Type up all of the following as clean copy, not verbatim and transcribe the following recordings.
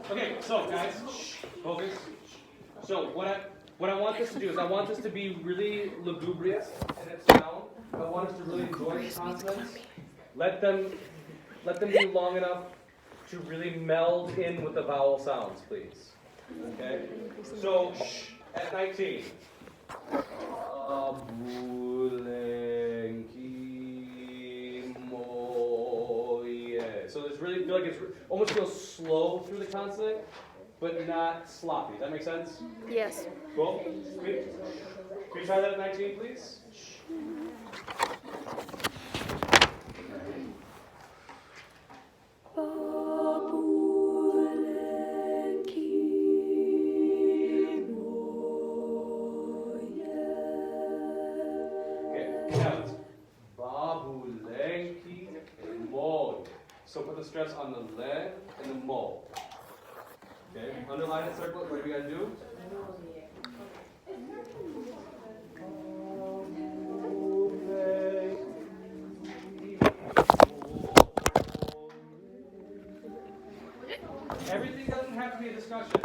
Okay, so guys, focus. So what I want this to do is I want this to be really lugubrious in its sound. I want us to really enjoy the consonants. Let them be long enough to really meld in with the vowel sounds, please. Okay? So at 19. So it's really feel like it's almost feels slow through the consonant, but not sloppy. Does that make sense? Yes. Cool. Can you try that at 19, please? So put the stress on the le and the mo. Okay, underline it, circle it. What do we got to do? Everything doesn't have to be a discussion.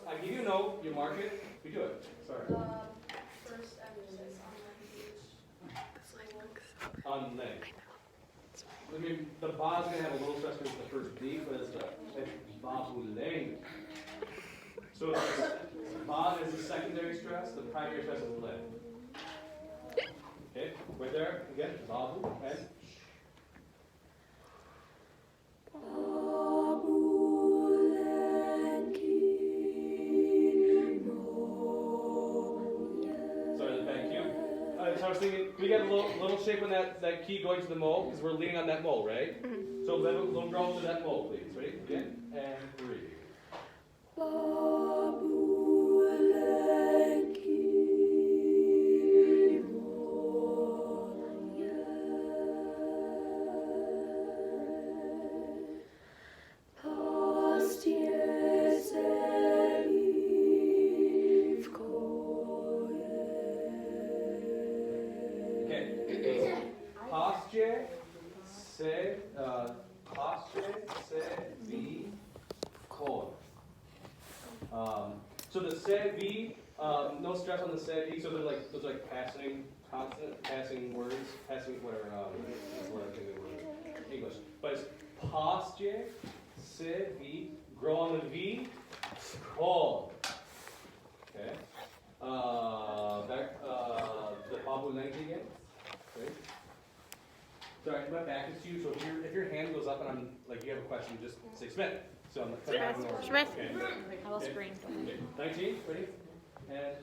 I give you a note, you mark it, we do it. Sorry. First emphasis on le. I mean, the ba is going to have a little stress because it's the first B, but it's ba-bu-leng. So ba is the secondary stress, the primary stress is le. Okay, right there, again, ba-bu, and sorry, the back cue. So I was thinking, we get a little shape on that key going to the mo, because we're leaning on that mo, right? Mm-hmm. So let it little grow to that mo, please. Ready? Again, and 3. So the se, vi, no stress on the se, vi, so those are like passing consonant, passing words, passing whatever, that's what I'm thinking of English. But it's posture, se, vi, grow on the v, call. Okay. The babu length again. Okay. Sorry, my back is to you, so if your hand goes up and I'm like you have a question, just say Smith. So I'm going Smith. Okay. I will scream. Okay. 19, ready? And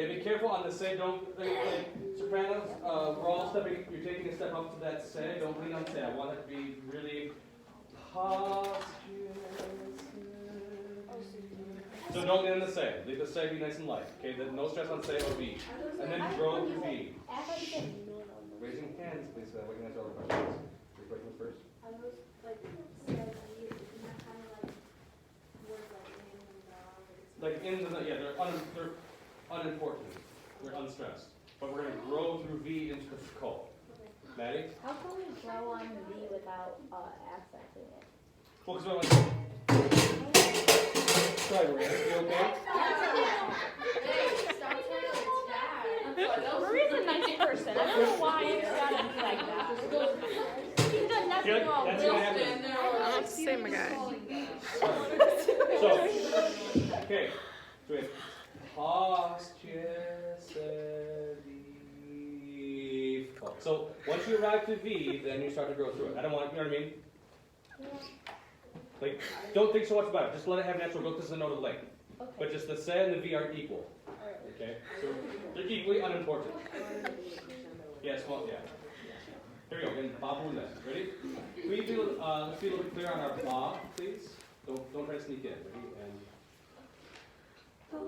be careful on the say, don't, like sopranos, we're all stepping, you're taking a step up to that say, don't lean on say. I want it to be really so don't lean on the say. Leave the say be nice and light. Okay, no stress on say or V. And then grow to V. Raising hands, please, so that we can answer all the questions. Your questions first? I was like, said, isn't that kind of like words like in and Like in the, yeah, they're unimportant. They're unstressed. But we're going to grow through V into the call. Maddie? How can we grow on V without accenting it? Well, because we want Sorry, Maria. You okay? Maria's a nice person. I don't know why it's gotta be like that. He's done nothing wrong. That's going to happen. I'm not the same guy. So, okay. So we have posture, so once you arrive to V, then you start to grow through it. I don't want, you know what I mean? Like, don't think so much about it. Just let it have natural growth. This is a note of length. Okay. But just the se and the V are equal. Okay? So they're equally unimportant. Yes, well, yeah. Here we go. Again, babu le. Ready? Let's be a little bit clear on our ba, please. Don't try to sneak in. Ready? And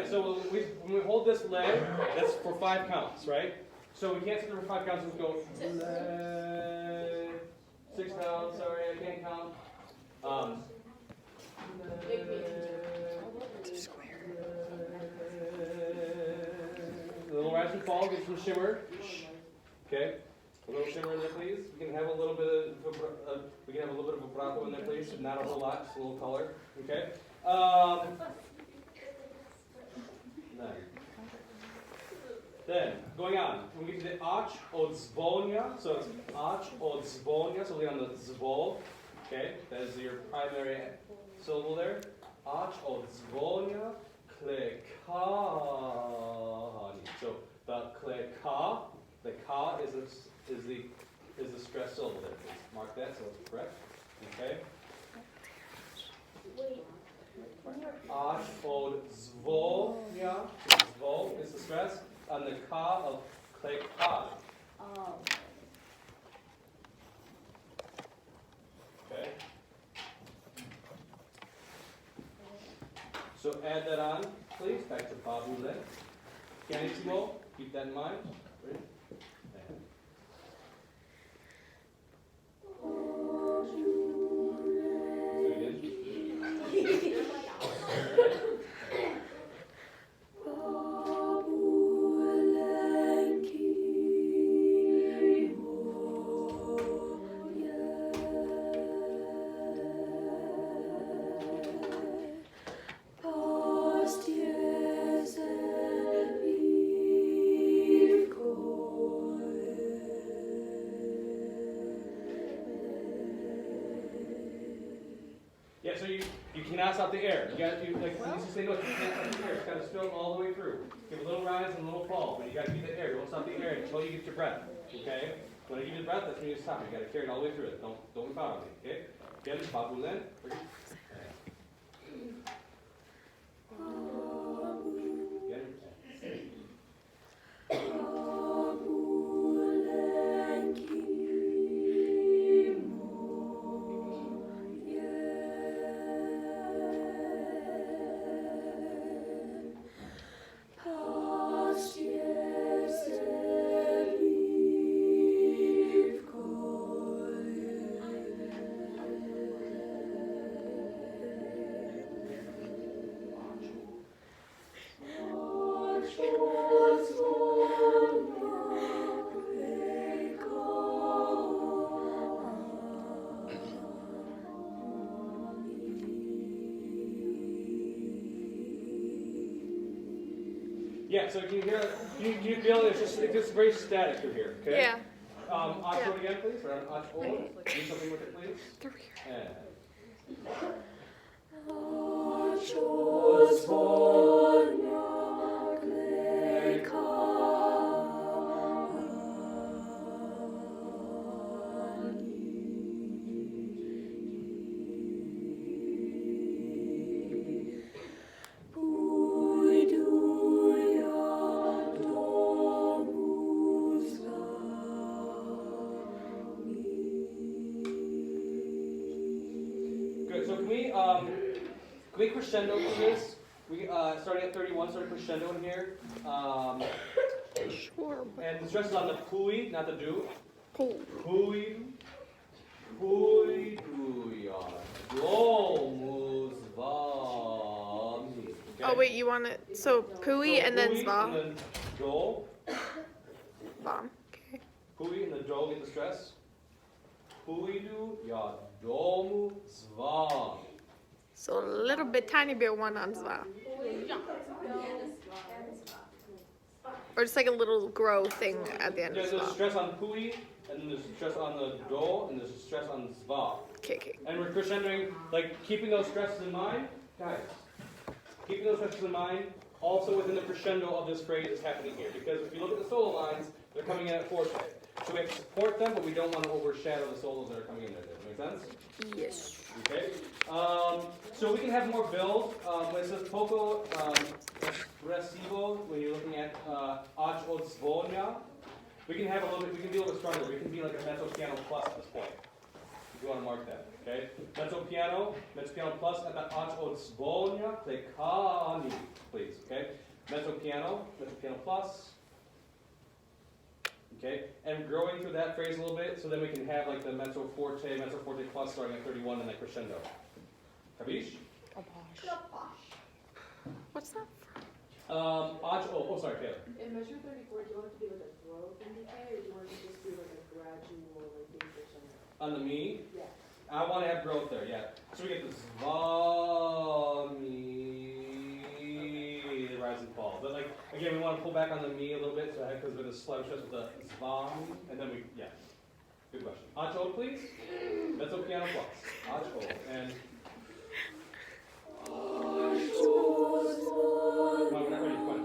so when we hold this leg, that's for 5 counts, right? So we can't sit there for 5 counts and go, leg, 6 counts, sorry, I can't count. A little rise and fall, get some shimmer. Okay, a little shimmer in there, please. We can have a little bit of vibrato in there, please. Not a whole lot, just a little color. Okay. Then going on, we get to the arch odzvonia. So it's arch odzvonia. So we're on the zvo. Okay, that is your primary syllable there. Arch odzvonia klekani. So the kleka, the ka is the stress syllable there. Please mark that so it's correct. Okay. Arch odzvonia. Zvo is the stress on the ka of kleka. Oh. Okay. So add that on, please, back to Babu then. Pianissimo, keep that in mind. Ready? And. Do it again. Yeah, so you cannot stop the air. You got to like when you say no, you can't stop the air. It's got to spill all the way through. Give a little rise and a little fall, but you got to keep the air. Don't stop the air until you get your breath. Okay? When I give you the breath, that's when you stop. You got to carry it all the way through it. Don't follow me. Okay? Again, Babu then. Again. Yeah, so can you hear? Can you feel it's just very static through here? Okay. Yeah. Arch hold again, please. Right on arch hold. Do something with it, please. Through here. And. Good. So can we crescendo through this? We starting at 31, starting crescendo in here. Sure. And the stress is on the pui, not the do. Cool. Pui, pui, duya, do, muzvami. Oh wait, you want it? So pui and then And zva. then do, Bomb. Okay. pui and the do get the stress. Pui du, ya domu zva. So a little bit, tiny bit one on zva. Or just like a little grow thing at the end of There's a zva. stress on pui, and then there's stress on the do, and there's a stress on zva. Okay. And we're crescendoing, like keeping those stresses in mind, guys. Keeping those stresses in mind, also within the crescendo of this phrase is happening here. Because if you look at the solo lines, they're coming in at forte. So we have to support them, but we don't want to overshadow the solos that are coming in there. Does that make sense? Yes. Okay. So we can have more build. When it says poco expressivo, when you're looking at arch odzvonia, we can have a little bit. We can be a little bit stronger. We can be like a mezzo piano plus at this point. If you want to mark that. Okay? Mezzo piano plus at the odzwonia klekani, please. Okay? Mezzo piano plus. Okay? And growing through that phrase a little bit, so then we can have like the mezzo forte plus starting at 31 and then crescendo. Capiche? What's that? Sorry, Taylor. In measure 34, do you want it to be like a growth indicator, or do you want it to just be like a gradual, like increase? On the me, Yeah. I want to have growth there, yeah. So we get the zvami, the rise and fall. But like, again, we want to pull back on the me a little bit, so because we're going to slow stress with the zvami, and then we, yeah. Good question. Acho, please. Mezzo piano plus. Acho, and... Come on, we're not ready. Come on.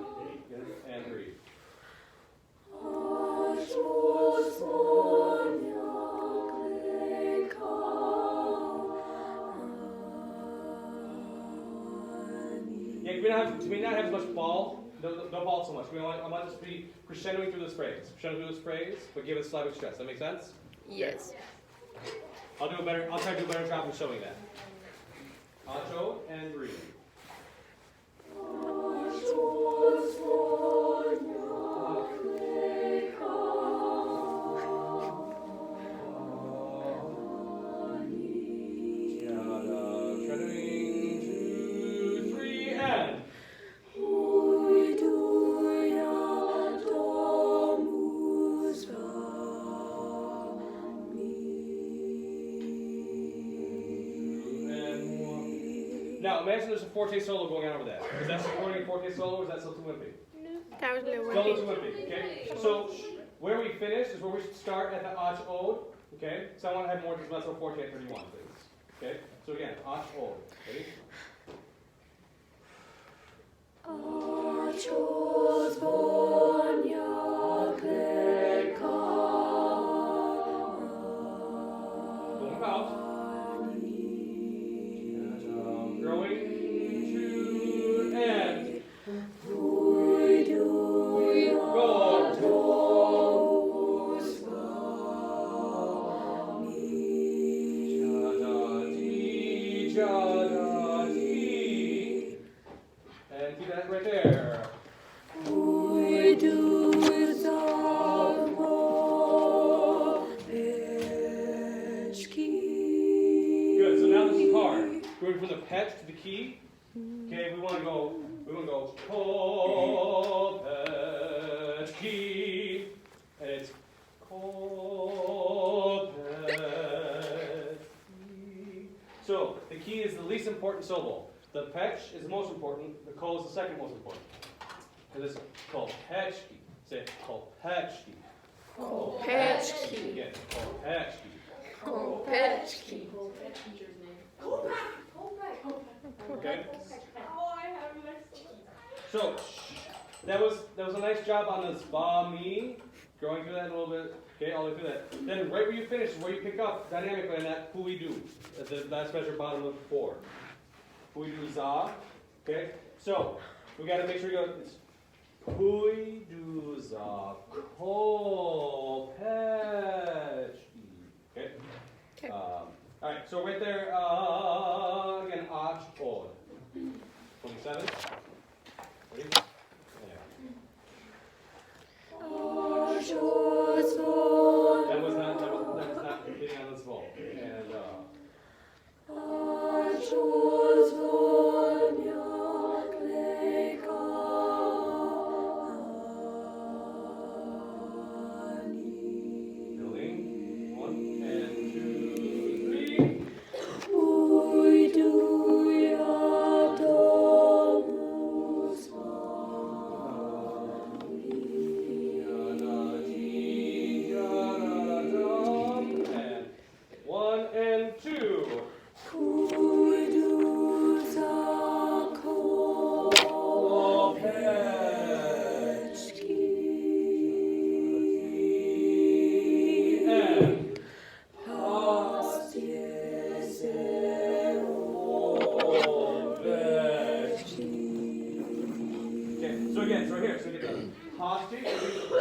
And breathe. Yeah, we may not have as much fall. Don't fall so much. I want this to be crescendoing through this phrase. Crescendoing through this phrase, but give it Slavic stress. That make sense? Yes. I'll try to do a better job of showing that. Acho and breathe. Now imagine there's a forte solo going on over that. Is that supporting a forte solo or is that still too wimpy? That was a little Still wimpy. too wimpy, okay? So where we finish is where we start at the ach ode, okay? So I want to have more mezzo forte at 31, please. Okay? So again, ach ode. Ready? Going out. Growing to end. Go. Ja-da-dee. And keep that right there. Good, so now this is hard. Going from the pet to the key. Okay, we want to go ko, pet, key. And it's ko, pet, key. So the key is the least important syllable. The petch is the most important. The ko is the second most important. And this is kolpechki. Say kolpechki. Kolpechki. Again, kolpechki. Kolpechki. Okay. Oh, I have next. So that was a nice job on the spa me, going through that a little bit. Okay, all the way through that. Then right where you finish is where you pick up dynamically on that hui do. At the last measure bottom of 4. Hui do za. Okay. So we got to make sure you go. It's hui do za kolpechki. Okay. Okay. All right. So right there again. Ach od. 27. Ready? Yeah. That was not hitting on this ball. And building. 1 and 2, 3. And 1 and 2.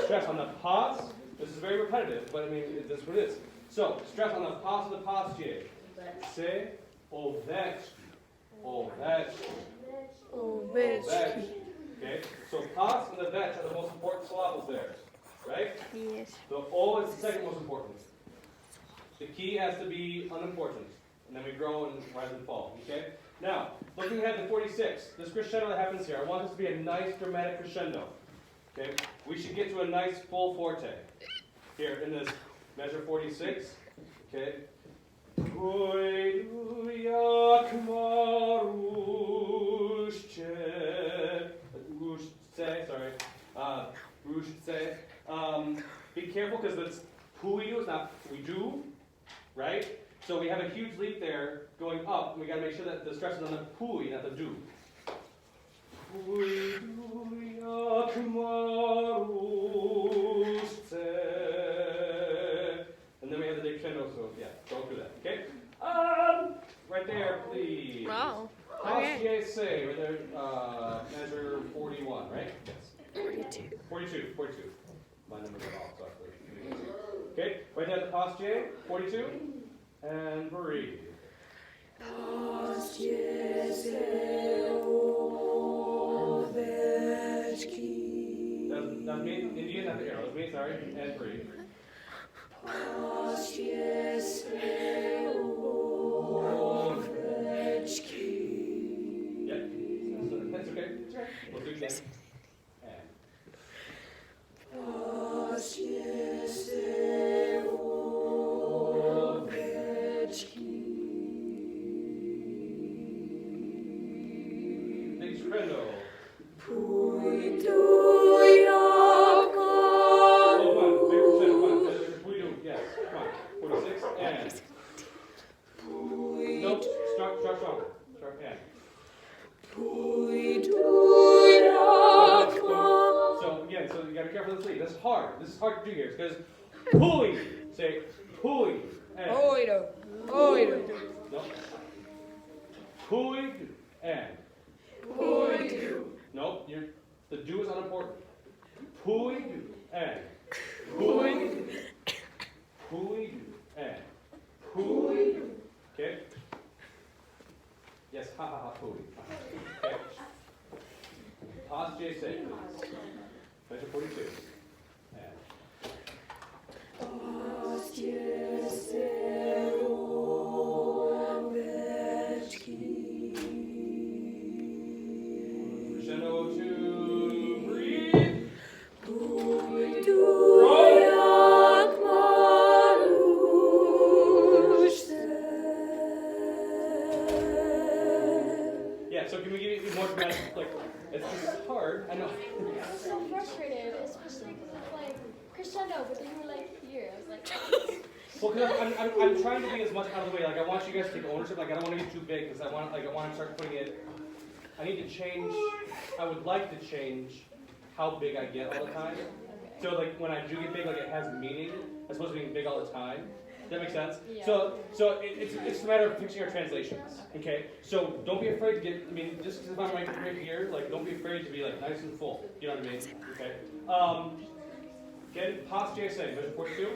Stress on the pause. This is very repetitive, but I mean, that's what it is. So, stress on the pause of the posture. Say ovechki. Ovechki. Ovechki. Okay, so pas and the vech are the most important syllables there, right? Yes. The O is the second most important. The key has to be unimportant, and then we grow and rise and fall, okay? Now, looking ahead to 46, this crescendo that happens here, I want this to be a nice dramatic crescendo, okay? We should get to a nice full forte here in this measure 46, okay? Be careful because it's puidu, it's not puidu, right? So we have a huge leap there going up, and we got to make sure that the stress is on the pui, not the do. And then we have the decrescendo, so yeah, go through that, okay? Right there, please. Wow. Okay. Say, right there, measure 41, right? Yes. 42. 42. My numbers are off, so okay, right there at the posture, 42, and breathe. That's me, Indian, not the arrow, that's me, sorry, and breathe. Yeah, that's okay. We'll do it again. And. Big crescendo. Oh, fun. Big crescendo, fun. We do, yes, come on. 46, and. Nope, start stronger. Start, and. So again, so you gotta be careful with the sleep. This is hard. This is hard to do here. Because pui. Say pui. And. No. Pui and. Nope. The do is unimportant. Pui and. Pui and. Pui. Okay. Yes. Ha ha ha. Pui. Okay. Pause J say, please. Measure 42. And. Crescendo to breathe. Yeah, so can we give you more dramatic, like, it's hard, I know. I was so frustrated, especially because it's like crescendo, but then you were like here. I was like, Well, because I'm trying to be as much out of the way. Like I want you guys to take ownership. Like I don't want to get too big because I want to start putting it. I need to change. I would like to change how big I get all the time. So like when I do get big, like it has meaning as opposed to being big all the time. Does that make sense? Yeah. So it's a matter of fixing our translations. Okay. So don't be afraid to get. I mean, just because if I'm right here, like don't be afraid to be like nice and full. You know what I mean? Okay. Again, pause JSA, measure 42.